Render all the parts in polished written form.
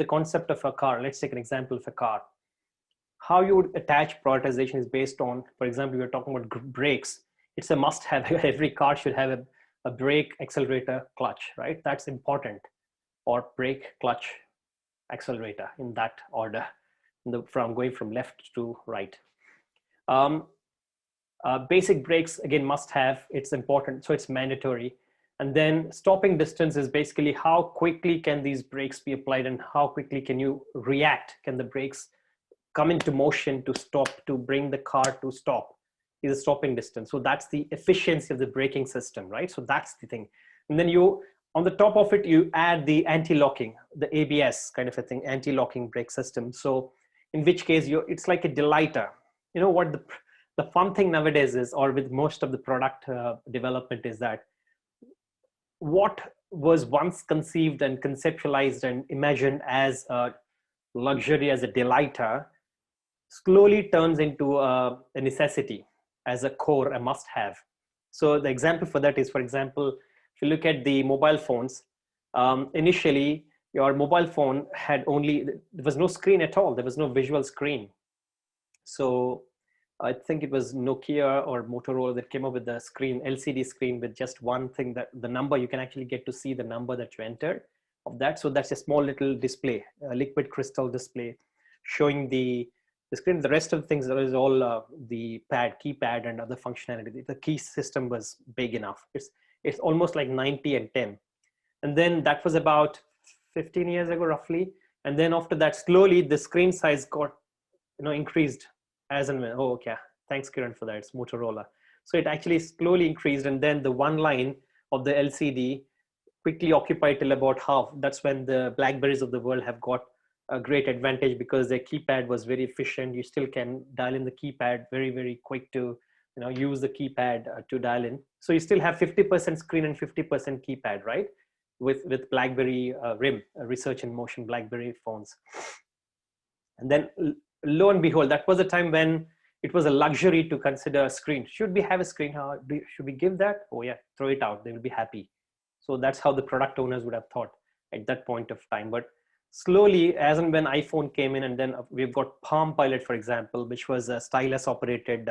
the concept of a car, let's take an example of a car. How you would attach prioritization is based on, for example, we're talking about brakes. It's a must have. Every car should have a brake, accelerator, clutch, right? That's important. Or brake, clutch, accelerator in that order, from going from left to right. Basic brakes, again, must have, it's important, so it's mandatory. And then stopping distance is basically how quickly can these brakes be applied and how quickly can you react? Can the brakes come into motion to stop, to bring the car to stop, is a stopping distance. So that's the efficiency of the braking system, right? So that's the thing. And then you, on the top of it, you add the anti-locking, the ABS kind of a thing, anti-locking brake system. So in which case it's like a delighter. You know what the fun thing nowadays is, or with most of the product development, is that what was once conceived and conceptualized and imagined as a luxury, as a delighter, slowly turns into a necessity, as a core, a must have. So the example for that is, for example, if you look at the mobile phones, initially your mobile phone had there was no screen at all. There was no visual screen. So I think it was Nokia or Motorola that came up with the screen, LCD screen, with just one thing, that the number, you can actually get to see the number that you entered of that. So that's a small little display, a liquid crystal display showing the screen. The rest of the things, there is all the keypad and other functionality. The key system was big enough. It's almost like 90 and 10. And then that was about 15 years ago, roughly. And then after that, slowly the screen size got, increased as and when. Oh, okay. Thanks, Kiran, for that. It's Motorola. So it actually slowly increased. And then the one line of the LCD quickly occupied till about half. That's when the Blackberries of the world have got a great advantage, because their keypad was very efficient. You still can dial in the keypad, very, very quick to use the keypad to dial in. So you still have 50% screen and 50% keypad, right? With Blackberry RIM, Research in Motion Blackberry phones. And then lo and behold, that was a time when it was a luxury to consider a screen. Should we have a screen? Should we give that? Oh yeah, throw it out. They will be happy. So that's how the product owners would have thought at that point of time. But slowly, as and when iPhone came in, and then we've got Palm Pilot, for example, which was a stylus operated.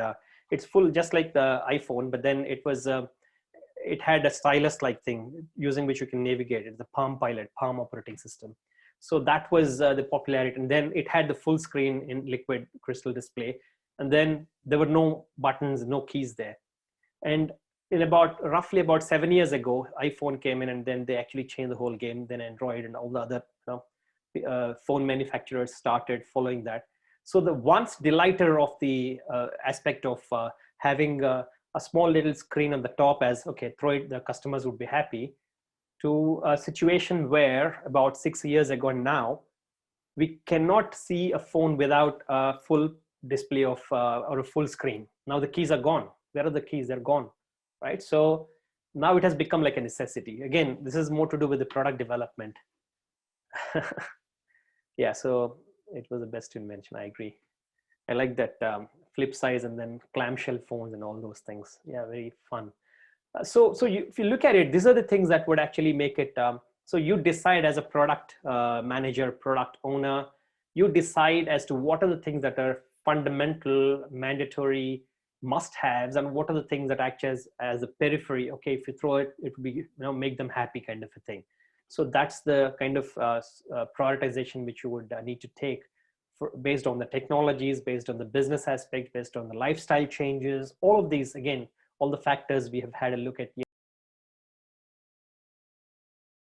It's full, just like the iPhone, but then it had a stylus-like thing using which you can navigate it. The Palm Pilot, Palm operating system. So that was the popularity. And then it had the full screen in liquid crystal display. And then there were no buttons, no keys there. And in roughly about 7 years ago, iPhone came in, and then they actually changed the whole game. Then Android and all the other phone manufacturers started following that. So the once delighter of the aspect of having a small little screen on the top, as okay, throw it, the customers would be happy, to a situation where about 6 years ago now, we cannot see a phone without a full display of or a full screen. Now the keys are gone. Where are the keys? They're gone, right? So now it has become like a necessity. Again, this is more to do with the product development. Yeah, so it was the best invention. I agree. I like that flip size and then clamshell phones and all those things. Yeah, very fun. If you look at it, these are the things that would actually make it. So you decide as a product manager, product owner, you decide as to what are the things that are fundamental, mandatory, must-haves, and what are the things that act as a periphery. Okay, if you throw it, it would be make them happy, kind of a thing. So that's the kind of prioritization which you would need to take based on the technologies, based on the business aspect, based on the lifestyle changes, all of these, again, all the factors we have had a look at.